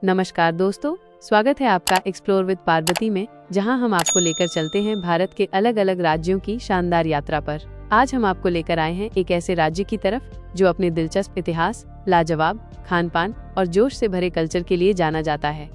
नमस्कार दोस्तों, स्वागत है आपका एक्सप्लोर विद पार्वती में, जहां हम आपको लेकर चलते हैं भारत के अलग अलग राज्यों की शानदार यात्रा पर। आज हम आपको लेकर आए हैं एक ऐसे राज्य की तरफ जो अपने दिलचस्प इतिहास, लाजवाब खान पान और जोश से भरे कल्चर के लिए जाना जाता है।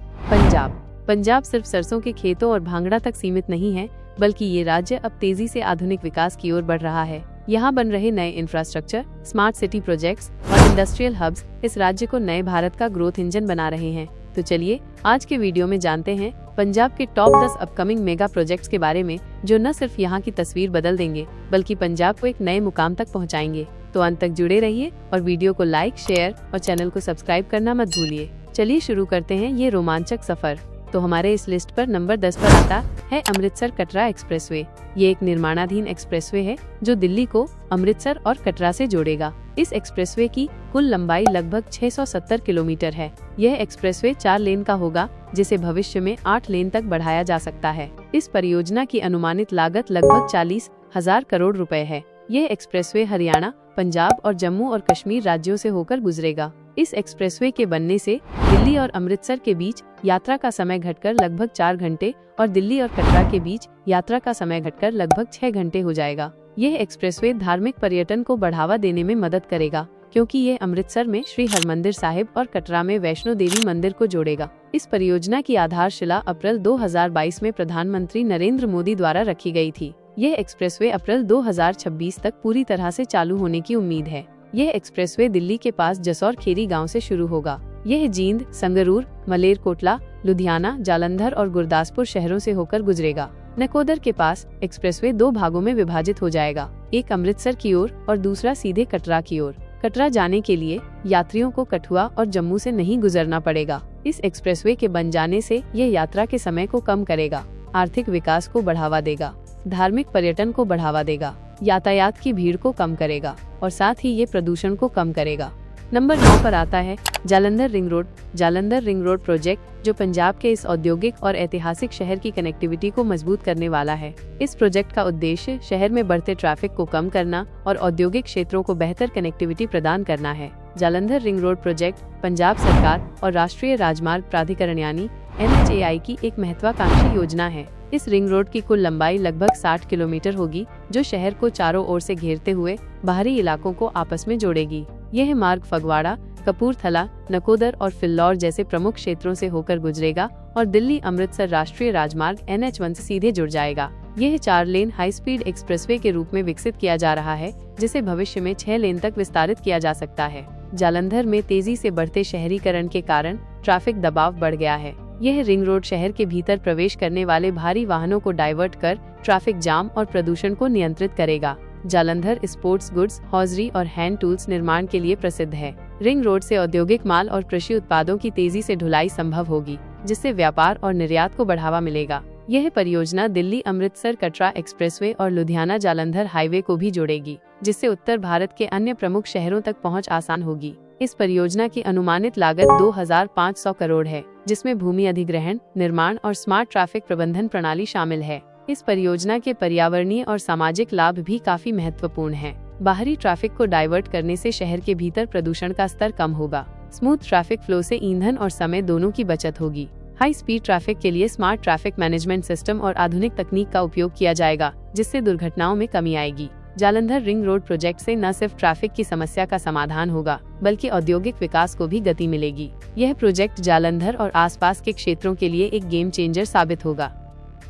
पंजाब सिर्फ सरसों के खेतों और भांगड़ा तक सीमित नहीं है, बल्कि ये राज्य अब तेजी से आधुनिक विकास की ओर बढ़ रहा है। यहाँ बन रहे नए इंफ्रास्ट्रक्चर, स्मार्ट सिटी प्रोजेक्ट्स और इंडस्ट्रियल हब्स इस राज्य को नए भारत का ग्रोथ इंजन बना रहे हैं। तो चलिए आज के वीडियो में जानते हैं पंजाब के टॉप 10 अपकमिंग मेगा प्रोजेक्ट्स के बारे में, जो न सिर्फ यहाँ की तस्वीर बदल देंगे, बल्कि पंजाब को एक नए मुकाम तक पहुँचाएंगे। तो अंत तक जुड़े रहिए और वीडियो को लाइक, शेयर और चैनल को सब्सक्राइब करना मत भूलिए। चलिए शुरू करते हैं ये रोमांचक सफर। तो हमारे इस लिस्ट पर नंबर 10 पर आता है अमृतसर कटरा एक्सप्रेसवे। ये एक निर्माणाधीन एक्सप्रेसवे है जो दिल्ली को अमृतसर और कटरा से जोड़ेगा। इस एक्सप्रेसवे की कुल लंबाई लगभग 670 किलोमीटर है। यह एक्सप्रेसवे 4 लेन का होगा, जिसे भविष्य में 8 लेन तक बढ़ाया जा सकता है। इस परियोजना की अनुमानित लागत लगभग 40,000 करोड़ रुपए है। यह एक्सप्रेसवे हरियाणा, पंजाब और जम्मू और कश्मीर राज्यों से होकर गुजरेगा। इस एक्सप्रेसवे के बनने से दिल्ली और अमृतसर के बीच यात्रा का समय घटकर लगभग 4 घंटे और दिल्ली और कटरा के बीच यात्रा का समय घटकर लगभग 6 घंटे हो जाएगा। यह एक्सप्रेसवे धार्मिक पर्यटन को बढ़ावा देने में मदद करेगा, क्योंकि ये अमृतसर में श्री हरमंदिर साहिब और कटरा में वैष्णो देवी मंदिर को जोड़ेगा। इस परियोजना की आधारशिला अप्रैल 2022 में प्रधानमंत्री नरेंद्र मोदी द्वारा रखी गई थी। यह एक्सप्रेसवे अप्रैल 2026 तक पूरी तरह से चालू होने की उम्मीद है। यह एक्सप्रेसवे दिल्ली के पास जसौर खेरी गांव से शुरू होगा। यह जींद, संगरूर, मलेरकोटला, लुधियाना, जालंधर और गुरदासपुर शहरों से होकर गुजरेगा। नकोदर के पास एक्सप्रेसवे 2 भागों में विभाजित हो जाएगा, एक अमृतसर की ओर और दूसरा सीधे कटरा की ओर। कटरा जाने के लिए यात्रियों को कठुआ और जम्मू से नहीं गुजरना पड़ेगा। इस एक्सप्रेसवे के बन जाने से यह यात्रा के समय को कम करेगा, आर्थिक विकास को बढ़ावा देगा, धार्मिक पर्यटन को बढ़ावा देगा, यातायात की भीड़ को कम करेगा और साथ ही ये प्रदूषण को कम करेगा। नंबर 9 पर आता है Jalandhar ring road. Jalandhar ring road project जो पंजाब के इस औद्योगिक और ऐतिहासिक शहर की कनेक्टिविटी को मजबूत करने वाला है। इस प्रोजेक्ट का उद्देश्य शहर में बढ़ते ट्रैफिक को कम करना और औद्योगिक क्षेत्रों को बेहतर कनेक्टिविटी प्रदान करना है। Jalandhar ring road project Punjab सरकार और राष्ट्रीय राजमार्ग प्राधिकरण यानी NHAI की एक महत्वाकांक्षी योजना है। इस रिंग रोड की कुल लंबाई लगभग 60 किलोमीटर होगी, जो शहर को चारों ओर से घेरते हुए बाहरी इलाकों को आपस में जोड़ेगी। यह मार्ग फगवाड़ा, कपूरथला, नकोदर और फिल्लौर जैसे प्रमुख क्षेत्रों से होकर गुजरेगा और दिल्ली अमृतसर राष्ट्रीय राजमार्ग NH1 से सीधे जुड़ जाएगा। यह 4 लेन हाई स्पीड एक्सप्रेसवे के रूप में विकसित किया जा रहा है, जिसे भविष्य में 6 लेन तक विस्तारित किया जा सकता है। जालंधर में तेजी से बढ़ते शहरीकरण के कारण ट्रैफिक दबाव बढ़ गया है। यह रिंग रोड शहर के भीतर प्रवेश करने वाले भारी वाहनों को डाइवर्ट कर ट्रैफिक जाम और प्रदूषण को नियंत्रित करेगा। जालंधर स्पोर्ट्स गुड्स, हॉजरी और हैंड टूल्स निर्माण के लिए प्रसिद्ध है। रिंग रोड से औद्योगिक माल और कृषि उत्पादों की तेजी से ढुलाई संभव होगी, जिससे व्यापार और निर्यात को बढ़ावा मिलेगा। यह परियोजना दिल्ली अमृतसर कटरा एक्सप्रेसवे और लुधियाना जालंधर हाईवे को भी जोड़ेगी, जिससे उत्तर भारत के अन्य प्रमुख शहरों तक पहुंच आसान होगी। इस परियोजना की अनुमानित लागत 2500 करोड़ है, जिसमें भूमि अधिग्रहण, निर्माण और स्मार्ट ट्रैफिक प्रबंधन प्रणाली शामिल है। इस परियोजना के पर्यावरणीय और सामाजिक लाभ भी काफी महत्वपूर्ण हैं। बाहरी ट्रैफिक को डाइवर्ट करने से शहर के भीतर प्रदूषण का स्तर कम होगा। स्मूथ ट्रैफिक फ्लो से ईंधन और समय दोनों की बचत होगी। हाई स्पीड ट्रैफिक के लिए स्मार्ट ट्रैफिक मैनेजमेंट सिस्टम और आधुनिक तकनीक का उपयोग किया जाएगा, जिससे दुर्घटनाओं में कमी आएगी। जालंधर रिंग रोड प्रोजेक्ट से न सिर्फ ट्रैफिक की समस्या का समाधान होगा, बल्कि औद्योगिक विकास को भी गति मिलेगी। यह प्रोजेक्ट जालंधर और आसपास के क्षेत्रों के लिए एक गेम चेंजर साबित होगा।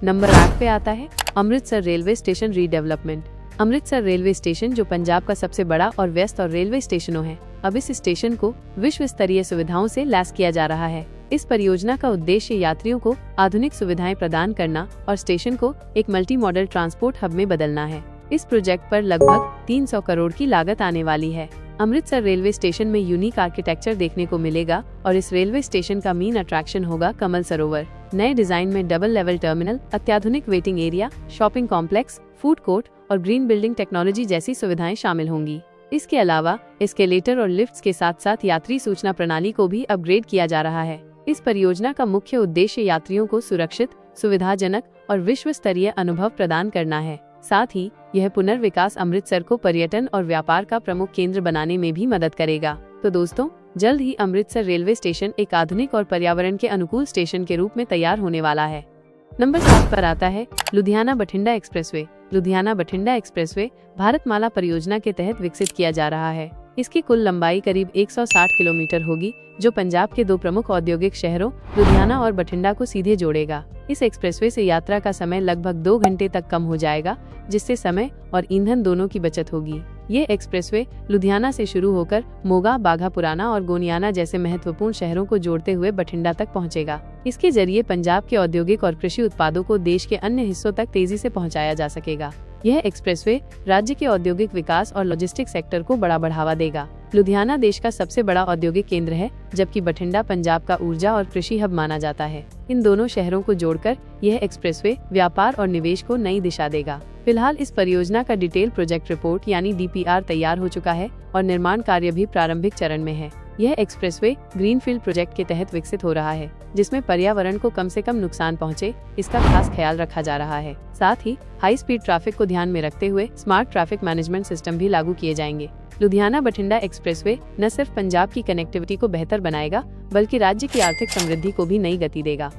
नंबर 8 पे आता है Amritsar railway station redevelopment. Amritsar railway station जो पंजाब का सबसे बड़ा और व्यस्त और रेलवे स्टेशनों है, अब इस स्टेशन को विश्व स्तरीय सुविधाओं से लैस किया जा रहा है। इस परियोजना का उद्देश्य यात्रियों को आधुनिक सुविधाएं प्रदान करना और स्टेशन को एक मल्टी मॉडल ट्रांसपोर्ट हब में बदलना है। इस प्रोजेक्ट पर लगभग 300 करोड़ की लागत आने वाली है। अमृतसर रेलवे स्टेशन में यूनिक आर्किटेक्चर देखने को मिलेगा और इस रेलवे स्टेशन का मेन अट्रैक्शन होगा कमल सरोवर। नए डिजाइन में डबल लेवल टर्मिनल, अत्याधुनिक waiting area, shopping complex, food court और ग्रीन बिल्डिंग टेक्नोलॉजी जैसी सुविधाएं शामिल होंगी। इसके अलावा एस्केलेटर और लिफ्ट्स के साथ साथ यात्री सूचना प्रणाली को भी अपग्रेड किया जा रहा है। इस परियोजना का मुख्य उद्देश्य यात्रियों को सुरक्षित, सुविधाजनक और विश्व स्तरीय अनुभव प्रदान करना है। साथ ही यह पुनर्विकास अमृतसर को पर्यटन और व्यापार का प्रमुख केंद्र बनाने में भी मदद करेगा। तो दोस्तों, जल्द ही अमृतसर रेलवे स्टेशन एक आधुनिक और पर्यावरण के अनुकूल स्टेशन के रूप में तैयार होने वाला है। नंबर 7 पर आता है लुधियाना बठिंडा एक्सप्रेसवे। लुधियाना बठिंडा एक्सप्रेसवे भारतमाला परियोजना के तहत विकसित किया जा रहा है। इसकी कुल लंबाई करीब 160 किलोमीटर होगी, जो पंजाब के 2 प्रमुख औद्योगिक शहरों लुधियाना और बठिंडा को सीधे जोड़ेगा। इस एक्सप्रेसवे से यात्रा का समय लगभग 2 घंटे तक कम हो जाएगा, जिससे समय और ईंधन दोनों की बचत होगी। ये एक्सप्रेसवे लुधियाना से शुरू होकर मोगा, बाघा पुराना और गोनियाना जैसे महत्वपूर्ण शहरों को जोड़ते हुए बठिंडा तक पहुंचेगा। इसके जरिए पंजाब के औद्योगिक और कृषि उत्पादों को देश के अन्य हिस्सों तक तेजी से पहुंचाया जा सकेगा। यह एक्सप्रेसवे राज्य के औद्योगिक विकास और लॉजिस्टिक सेक्टर को बड़ा बढ़ावा देगा। लुधियाना देश का सबसे बड़ा औद्योगिक केंद्र है, जबकि बठिंडा पंजाब का ऊर्जा और कृषि हब माना जाता है। इन दोनों शहरों को जोड़कर यह एक्सप्रेसवे व्यापार और निवेश को नई दिशा देगा। फिलहाल इस परियोजना का डिटेल प्रोजेक्ट रिपोर्ट यानी DPR तैयार हो चुका है और निर्माण कार्य भी प्रारंभिक चरण में है। यह एक्सप्रेसवे ग्रीनफील्ड प्रोजेक्ट के तहत विकसित हो रहा है, जिसमें पर्यावरण को कम से कम नुकसान पहुंचे, इसका खास ख्याल रखा जा रहा है। साथ ही हाई स्पीड ट्रैफिक को ध्यान में रखते हुए स्मार्ट ट्रैफिक मैनेजमेंट सिस्टम भी लागू किए जाएंगे। लुधियाना बठिंडा एक्सप्रेसवे न सिर्फ पंजाब की कनेक्टिविटी को बेहतर बनाएगा, बल्कि राज्य की आर्थिक समृद्धि को भी नई गति देगा।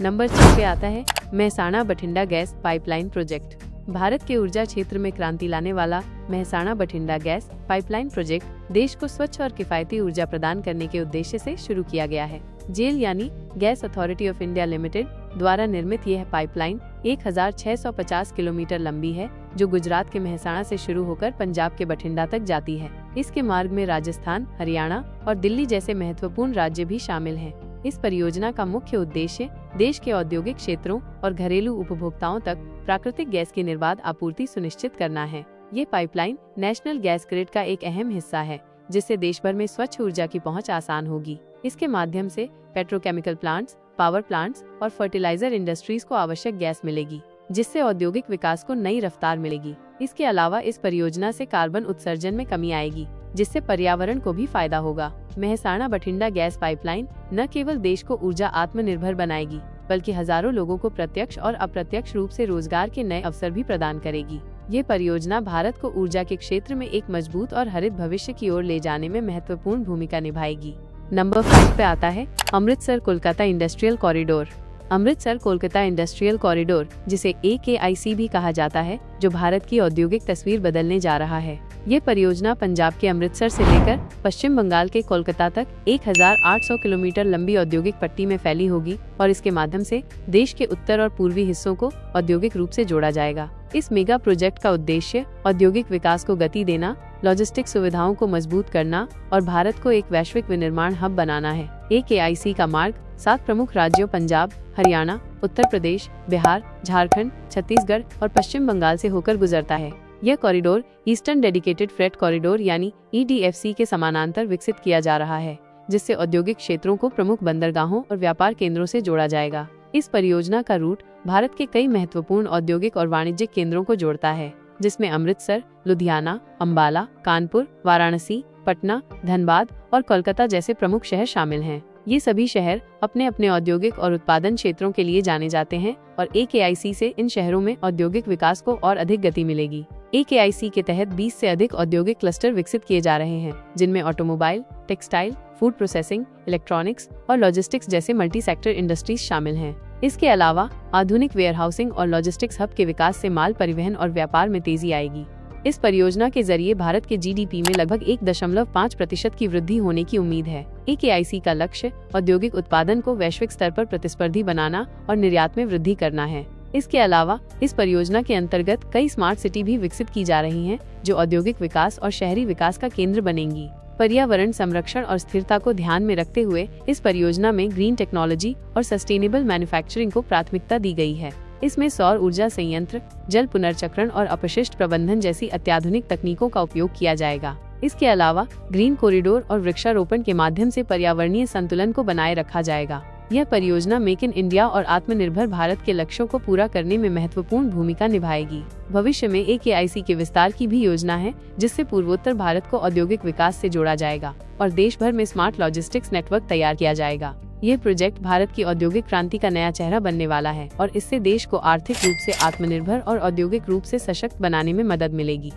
नंबर 6 पे आता है Mehsana Bathinda gas pipeline project. Bharat के ऊर्जा क्षेत्र में क्रांति लाने वाला Mehsana Bathinda gas pipeline project देश को स्वच्छ और किफायती ऊर्जा प्रदान करने के उद्देश्य से शुरू किया गया है। जेल यानी gas authority of India limited द्वारा निर्मित यह पाइपलाइन 1650 किलोमीटर लंबी है, जो गुजरात के मेहसाणा से शुरू होकर पंजाब के बठिंडा तक जाती है। इसके मार्ग में राजस्थान, हरियाणा और दिल्ली जैसे महत्वपूर्ण राज्य भी शामिल हैं। इस परियोजना का मुख्य उद्देश्य देश के औद्योगिक क्षेत्रों और घरेलू उपभोक्ताओं तक प्राकृतिक गैस की निर्बाध आपूर्ति सुनिश्चित करना है। ये पाइपलाइन नेशनल गैस ग्रिड का एक अहम हिस्सा है, जिससे देश भर में स्वच्छ ऊर्जा की पहुंच आसान होगी। इसके माध्यम से पेट्रोकेमिकल प्लांट्स, पावर प्लांट्स और फर्टिलाइजर इंडस्ट्रीज को आवश्यक गैस मिलेगी, जिससे औद्योगिक विकास को नई रफ्तार मिलेगी। इसके अलावा इस परियोजना से कार्बन उत्सर्जन में कमी आएगी, जिससे पर्यावरण को भी फायदा होगा। मेहसाणा बठिंडा गैस पाइपलाइन न केवल देश को ऊर्जा आत्मनिर्भर बनाएगी, बल्कि हजारों लोगों को प्रत्यक्ष और अप्रत्यक्ष रूप से रोजगार के नए अवसर भी प्रदान करेगी। ये परियोजना भारत को ऊर्जा के क्षेत्र में एक मजबूत और हरित भविष्य की ओर ले जाने में महत्वपूर्ण भूमिका निभाएगी। नंबर 5 पे आता है Amritsar Kolkata industrial corridor. Amritsar Kolkata industrial corridor, जिसे AKIC भी कहा जाता है, जो भारत की औद्योगिक तस्वीर बदलने जा रहा है। ये परियोजना पंजाब के अमृतसर से लेकर पश्चिम बंगाल के कोलकाता तक 1800 किलोमीटर लंबी औद्योगिक पट्टी में फैली होगी और इसके माध्यम से देश के उत्तर और पूर्वी हिस्सों को औद्योगिक रूप से जोड़ा जाएगा। इस मेगा प्रोजेक्ट का उद्देश्य औद्योगिक विकास को गति देना, लॉजिस्टिक सुविधाओं को मजबूत करना और भारत को एक वैश्विक विनिर्माण हब बनाना है। AKIC का मार्ग 7 प्रमुख राज्यों पंजाब, हरियाणा, उत्तर प्रदेश, बिहार, झारखंड, छत्तीसगढ़ और पश्चिम बंगाल से होकर गुजरता है। यह corridor eastern dedicated freight corridor यानी EDFC के समानांतर विकसित किया जा रहा है, जिससे औद्योगिक क्षेत्रों को प्रमुख बंदरगाहों और व्यापार केंद्रों से जोड़ा जाएगा। इस परियोजना का रूट भारत के कई महत्वपूर्ण औद्योगिक और वाणिज्यिक केंद्रों को जोड़ता है, जिसमें अमृतसर, लुधियाना, अंबाला, कानपुर, वाराणसी, पटना, धनबाद और कोलकाता जैसे प्रमुख शहर शामिल हैं। ये सभी शहर अपने अपने औद्योगिक और उत्पादन क्षेत्रों के लिए जाने जाते हैं और AKIC से इन शहरों में औद्योगिक विकास को और अधिक गति मिलेगी। AKIC के तहत 20 से अधिक औद्योगिक क्लस्टर विकसित किए जा रहे हैं, जिनमें automobile, textile, food processing, electronics और लॉजिस्टिक्स जैसे मल्टी सेक्टर इंडस्ट्रीज शामिल हैं। इसके अलावा आधुनिक वेयरहाउसिंग और लॉजिस्टिक्स हब के विकास से माल परिवहन और व्यापार में तेजी आएगी। इस परियोजना के जरिए भारत के GDP में लगभग 1.5% की वृद्धि होने की उम्मीद है। AKIC का लक्ष्य औद्योगिक उत्पादन को वैश्विक स्तर पर प्रतिस्पर्धी बनाना और निर्यात में वृद्धि करना है। इसके अलावा इस परियोजना के अंतर्गत कई स्मार्ट सिटी भी विकसित की जा रही हैं, जो औद्योगिक विकास और शहरी विकास का केंद्र बनेंगी। पर्यावरण संरक्षण और स्थिरता को ध्यान में रखते हुए इस परियोजना में ग्रीन टेक्नोलॉजी और सस्टेनेबल मैन्युफैक्चरिंग को प्राथमिकता दी गई है। इसमें सौर ऊर्जा संयंत्र, जल पुनर्चक्रण और अपशिष्ट प्रबंधन जैसी अत्याधुनिक तकनीकों का उपयोग किया जाएगा। इसके अलावा ग्रीन कॉरिडोर और वृक्षारोपण के माध्यम से पर्यावरणीय संतुलन को बनाए रखा जाएगा। यह परियोजना मेक इन इंडिया और आत्मनिर्भर भारत के लक्ष्यों को पूरा करने में महत्वपूर्ण भूमिका निभाएगी। भविष्य में AKIC के विस्तार की भी योजना है, जिससे पूर्वोत्तर भारत को औद्योगिक विकास से जोड़ा जाएगा और देश भर में स्मार्ट लॉजिस्टिक्स नेटवर्क तैयार किया जाएगा। ये प्रोजेक्ट भारत की औद्योगिक क्रांति का नया चेहरा बनने वाला है और इससे देश को आर्थिक रूप से आत्मनिर्भर और औद्योगिक रूप से सशक्त बनाने में मदद मिलेगी।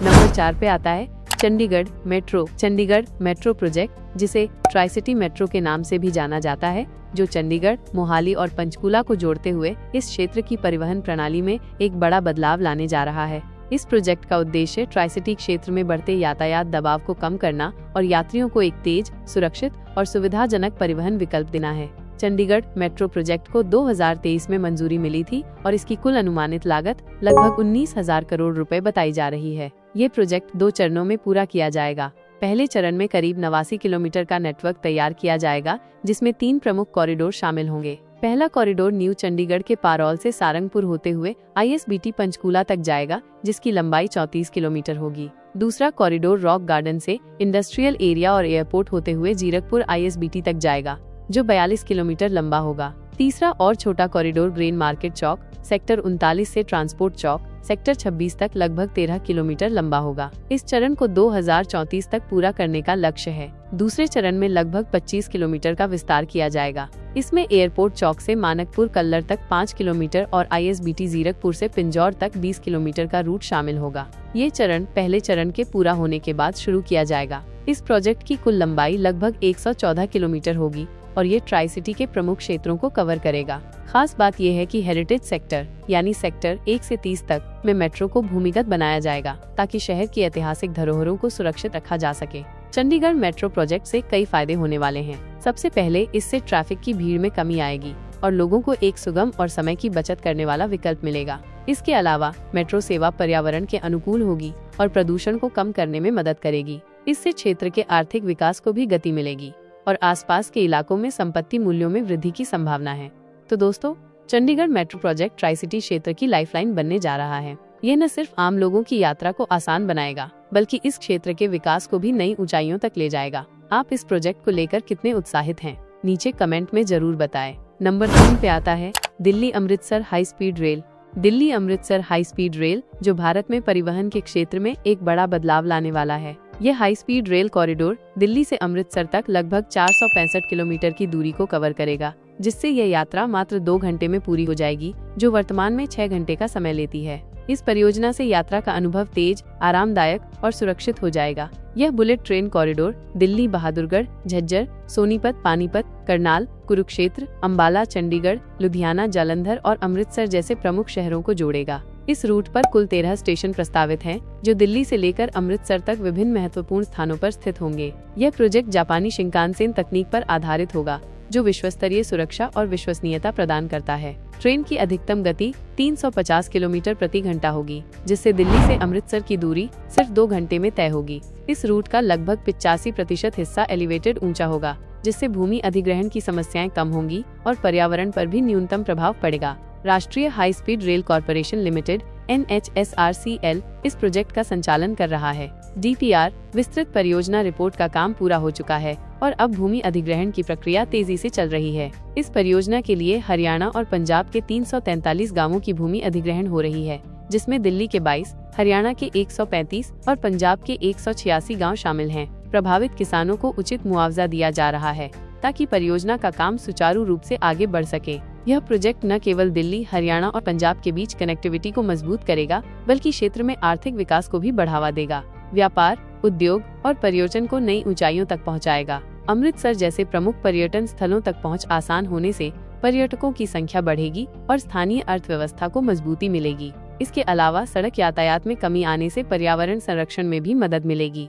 नंबर 4 पे आता है चंडीगढ़ मेट्रो प्रोजेक्ट, जिसे ट्राई सिटी मेट्रो के नाम से भी जाना जाता है, जो चंडीगढ़, मोहाली और पंचकूला को जोड़ते हुए इस क्षेत्र की परिवहन प्रणाली में एक बड़ा बदलाव लाने जा रहा है। इस प्रोजेक्ट का उद्देश्य ट्राई सिटी क्षेत्र में बढ़ते यातायात दबाव को कम करना और यात्रियों को एक तेज, सुरक्षित और सुविधाजनक परिवहन विकल्प देना है। चंडीगढ़ मेट्रो प्रोजेक्ट को 2023 में मंजूरी मिली थी और इसकी कुल अनुमानित लागत लगभग 19,000 करोड़ रुपए बताई जा रही है। ये प्रोजेक्ट 2 चरणों में पूरा किया जाएगा। पहले चरण में करीब 89 किलोमीटर का नेटवर्क तैयार किया जाएगा, जिसमें 3 प्रमुख कॉरिडोर शामिल होंगे। पहला कॉरिडोर न्यू चंडीगढ़ के पारौल से सारंगपुर होते हुए ISBT पंचकूला तक जाएगा, जिसकी लंबाई 34 किलोमीटर होगी। दूसरा कॉरिडोर रॉक गार्डन से इंडस्ट्रियल एरिया और एयरपोर्ट होते हुए जीरकपुर ISBT तक जाएगा, जो 42 किलोमीटर लंबा होगा। तीसरा और छोटा कॉरिडोर ग्रेन मार्केट चौक सेक्टर 39 से ट्रांसपोर्ट चौक सेक्टर 26 तक लगभग 13 किलोमीटर लंबा होगा। इस चरण को 2034 तक पूरा करने का लक्ष्य है। दूसरे चरण में लगभग 25 किलोमीटर का विस्तार किया जाएगा। इसमें एयरपोर्ट चौक से मानकपुर कल्लर तक 5 किलोमीटर और ISBT जीरकपुर से पिंजौर तक 20 किलोमीटर का रूट शामिल होगा। ये चरण पहले चरण के पूरा होने के बाद शुरू किया जाएगा। इस प्रोजेक्ट की कुल लंबाई लगभग 114 किलोमीटर होगी और ये ट्राई सिटी के प्रमुख क्षेत्रों को कवर करेगा। खास बात यह है कि हेरिटेज सेक्टर यानी सेक्टर 1 से 30 तक में मेट्रो को भूमिगत बनाया जाएगा, ताकि शहर की ऐतिहासिक धरोहरों को सुरक्षित रखा जा सके। चंडीगढ़ मेट्रो प्रोजेक्ट से कई फायदे होने वाले हैं। सबसे पहले इससे ट्रैफिक की भीड़ में कमी आएगी और लोगों को एक सुगम और समय की बचत करने वाला विकल्प मिलेगा। इसके अलावा मेट्रो सेवा पर्यावरण के अनुकूल होगी और प्रदूषण को कम करने में मदद करेगी। इससे क्षेत्र के आर्थिक विकास को भी गति मिलेगी और आसपास के इलाकों में संपत्ति मूल्यों में वृद्धि की संभावना है। तो दोस्तों, Chandigarh metro project tri city क्षेत्र की लाइफलाइन बनने जा रहा है। यह न सिर्फ आम लोगों की यात्रा को आसान बनाएगा, बल्कि इस क्षेत्र के विकास को भी नई ऊंचाइयों तक ले जाएगा। आप इस प्रोजेक्ट को लेकर कितने उत्साहित हैं? नीचे कमेंट में जरूर बताएं। नंबर 3 पे आता है Delhi Amritsar high speed rail. Delhi Amritsar high speed rail, जो भारत में परिवहन के क्षेत्र में एक बड़ा बदलाव लाने वाला है। यह high speed rail corridor Delhi से अमृतसर तक लगभग 465 किलोमीटर की दूरी को कवर करेगा, जिससे यह यात्रा मात्र 2 घंटे में पूरी हो जाएगी, जो वर्तमान में 6 घंटे का समय लेती है। इस परियोजना से यात्रा का अनुभव तेज, आरामदायक और सुरक्षित हो जाएगा। यह bullet train corridor Delhi, Bahadurgarh, Jhajjar, Sonipat, Panipat, Karnal, Kurukshetra, Ambala, Chandigarh, Ludhiana, Jalandhar और अमृतसर जैसे प्रमुख शहरों को जोड़ेगा। इस रूट पर कुल 13 स्टेशन प्रस्तावित हैं, जो दिल्ली से लेकर अमृतसर तक विभिन्न महत्वपूर्ण स्थानों पर स्थित होंगे। यह प्रोजेक्ट जापानी शिंकानसेन तकनीक पर आधारित होगा, जो विश्वस्तरीय सुरक्षा और विश्वसनीयता प्रदान करता है। ट्रेन की अधिकतम गति 350 किलोमीटर प्रति घंटा होगी, जिससे दिल्ली से अमृतसर की दूरी सिर्फ 2 घंटे में तय होगी। इस रूट का लगभग 85% हिस्सा एलिवेटेड ऊंचा होगा, जिससे भूमि अधिग्रहण की समस्याएं कम होंगी और पर्यावरण पर भी न्यूनतम प्रभाव पड़ेगा। राष्ट्रीय high speed rail corporation limited NHSRCL इस प्रोजेक्ट का संचालन कर रहा है। DPR विस्तृत परियोजना रिपोर्ट का काम पूरा हो चुका है और अब भूमि अधिग्रहण की प्रक्रिया तेजी से चल रही है। इस परियोजना के लिए हरियाणा और पंजाब के 343 गांवों की भूमि अधिग्रहण हो रही है, जिसमें दिल्ली के 22, हरियाणा के 135 और पंजाब के 186 गाँव शामिल हैं। प्रभावित किसानों को उचित मुआवजा दिया जा रहा है, ताकि परियोजना का काम सुचारू रूप से आगे बढ़ सके। यह प्रोजेक्ट न केवल दिल्ली, हरियाणा और पंजाब के बीच कनेक्टिविटी को मजबूत करेगा, बल्कि क्षेत्र में आर्थिक विकास को भी बढ़ावा देगा, व्यापार, उद्योग और पर्यटन को नई ऊंचाइयों तक पहुंचाएगा। अमृतसर जैसे प्रमुख पर्यटन स्थलों तक पहुंच आसान होने से पर्यटकों की संख्या बढ़ेगी और स्थानीय अर्थव्यवस्था को मजबूती मिलेगी। इसके अलावा सड़क यातायात में कमी आने से पर्यावरण संरक्षण में भी मदद मिलेगी।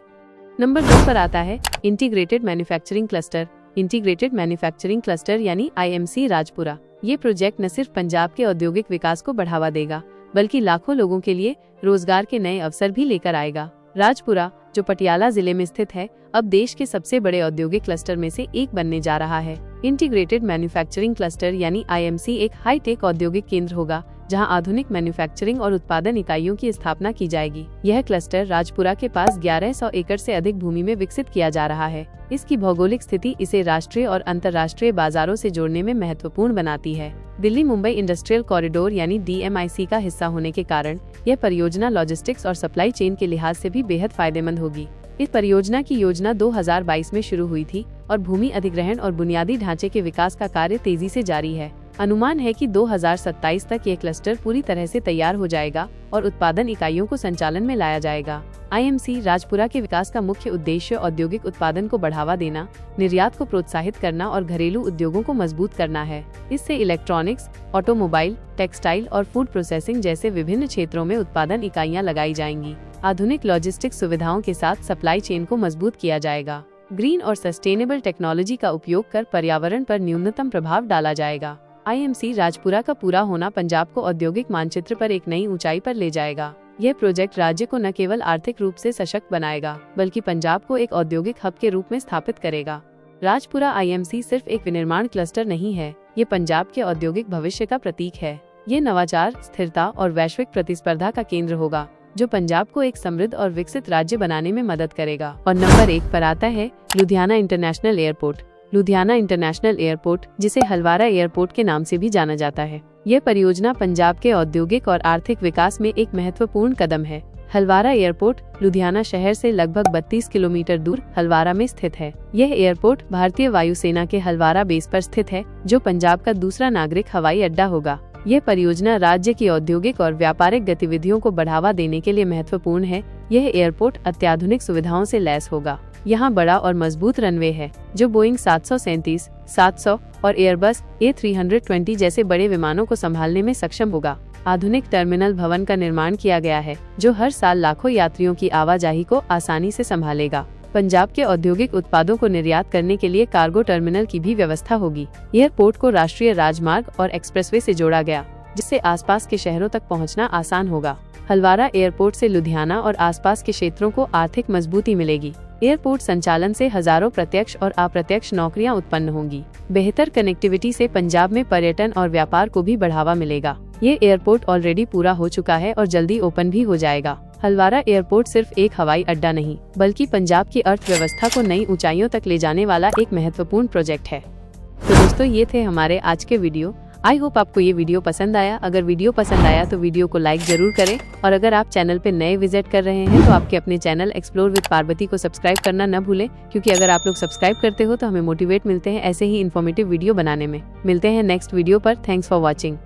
नंबर 2 पर आता है integrated manufacturing cluster. Integrated manufacturing cluster यानी IMC राजपुरा। ये प्रोजेक्ट न सिर्फ पंजाब के औद्योगिक विकास को बढ़ावा देगा, बल्कि लाखों लोगों के लिए रोजगार के नए अवसर भी लेकर आएगा। राजपुरा, जो पटियाला जिले में स्थित है, अब देश के सबसे बड़े औद्योगिक क्लस्टर में से एक बनने जा रहा है। इंटीग्रेटेड मैन्युफैक्चरिंग क्लस्टर यानी IMC एक हाईटेक औद्योगिक केंद्र होगा, जहां आधुनिक मैन्युफैक्चरिंग और उत्पादन इकाइयों की स्थापना की जाएगी। यह क्लस्टर राजपुरा के पास 1100 एकड़ से अधिक भूमि में विकसित किया जा रहा है। इसकी भौगोलिक स्थिति इसे राष्ट्रीय और अंतर्राष्ट्रीय बाजारों से जोड़ने में महत्वपूर्ण बनाती है। दिल्ली मुंबई इंडस्ट्रियल कॉरिडोर यानी DMIC का हिस्सा होने के कारण यह परियोजना लॉजिस्टिक्स और सप्लाई चेन के लिहाज से भी बेहद फायदेमंद होगी। इस परियोजना की योजना 2022 में शुरू हुई थी और भूमि अधिग्रहण और बुनियादी ढांचे के विकास का कार्य तेजी से जारी है। अनुमान है कि 2027 तक ये क्लस्टर पूरी तरह से तैयार हो जाएगा और उत्पादन इकाइयों को संचालन में लाया जाएगा। IMC राजपुरा के विकास का मुख्य उद्देश्य औद्योगिक उत्पादन को बढ़ावा देना, निर्यात को प्रोत्साहित करना और घरेलू उद्योगों को मजबूत करना है। इससे इलेक्ट्रॉनिक्स, ऑटोमोबाइल, टेक्सटाइल और फूड प्रोसेसिंग जैसे विभिन्न क्षेत्रों में उत्पादन इकाइयां लगाई जाएंगी। आधुनिक लॉजिस्टिक्स सुविधाओं के साथ सप्लाई चेन को मजबूत किया जाएगा। ग्रीन और सस्टेनेबल टेक्नोलॉजी का उपयोग कर पर्यावरण पर न्यूनतम प्रभाव डाला जाएगा। IMC राजपुरा का पूरा होना पंजाब को औद्योगिक मानचित्र पर एक नई ऊंचाई पर ले जाएगा। यह प्रोजेक्ट राज्य को न केवल आर्थिक रूप से सशक्त बनाएगा, बल्कि पंजाब को एक औद्योगिक हब के रूप में स्थापित करेगा। राजपुरा IMC सिर्फ एक विनिर्माण क्लस्टर नहीं है, ये पंजाब के औद्योगिक भविष्य का प्रतीक है। ये नवाचार, स्थिरता और वैश्विक प्रतिस्पर्धा का केंद्र होगा, जो पंजाब को एक समृद्ध और विकसित राज्य बनाने में मदद करेगा। और नंबर 1 पर आता है Ludhiana international airport. Ludhiana international airport, जिसे हलवारा एयरपोर्ट के नाम से भी जाना जाता है, यह परियोजना पंजाब के औद्योगिक और आर्थिक विकास में एक महत्वपूर्ण कदम है। हलवारा एयरपोर्ट लुधियाना शहर से लगभग 32 किलोमीटर दूर हलवारा में स्थित है। यह एयरपोर्ट भारतीय वायुसेना के हलवारा बेस पर स्थित है, जो पंजाब का दूसरा नागरिक हवाई अड्डा होगा। यह परियोजना राज्य की औद्योगिक और व्यापारिक गतिविधियों को बढ़ावा देने के लिए महत्वपूर्ण है। यह एयरपोर्ट अत्याधुनिक सुविधाओं से लैस होगा। यहाँ बड़ा और मजबूत रनवे है, जो बोइंग 737, 700 और एयरबस A320 जैसे बड़े विमानों को संभालने में सक्षम होगा। आधुनिक टर्मिनल भवन का निर्माण किया गया है, जो हर साल लाखों यात्रियों की आवाजाही को आसानी से संभालेगा। पंजाब के औद्योगिक उत्पादों को निर्यात करने के लिए कार्गो टर्मिनल की भी व्यवस्था होगी। एयरपोर्ट को राष्ट्रीय राजमार्ग और एक्सप्रेसवे से जोड़ा गया, जिससे आसपास के शहरों तक पहुंचना आसान होगा। हलवारा एयरपोर्ट से लुधियाना और आसपास के क्षेत्रों को आर्थिक मजबूती मिलेगी। एयरपोर्ट संचालन से हजारों प्रत्यक्ष और अप्रत्यक्ष नौकरियां उत्पन्न होंगी। बेहतर कनेक्टिविटी से पंजाब में पर्यटन और व्यापार को भी बढ़ावा मिलेगा। ये एयरपोर्ट ऑलरेडी पूरा हो चुका है और जल्दी ओपन भी हो जाएगा। हलवारा एयरपोर्ट सिर्फ एक हवाई अड्डा नहीं, बल्कि पंजाब की अर्थव्यवस्था को नई ऊंचाइयों तक ले जाने वाला एक महत्वपूर्ण प्रोजेक्ट है। तो दोस्तों, ये थे हमारे आज के वीडियो। आई होप आपको ये वीडियो पसंद आया। अगर वीडियो पसंद आया तो वीडियो को लाइक जरूर करें, और अगर आप चैनल पे नए विजिट कर रहे हैं तो आपके अपने चैनल एक्सप्लोर विद पार्वती को सब्सक्राइब करना न भूलें, क्योंकि अगर आप लोग सब्सक्राइब करते हो तो हमें मोटिवेट मिलते हैं ऐसे ही इन्फॉर्मेटिव वीडियो बनाने में। मिलते हैं नेक्स्ट वीडियो पर। Thanks for watching.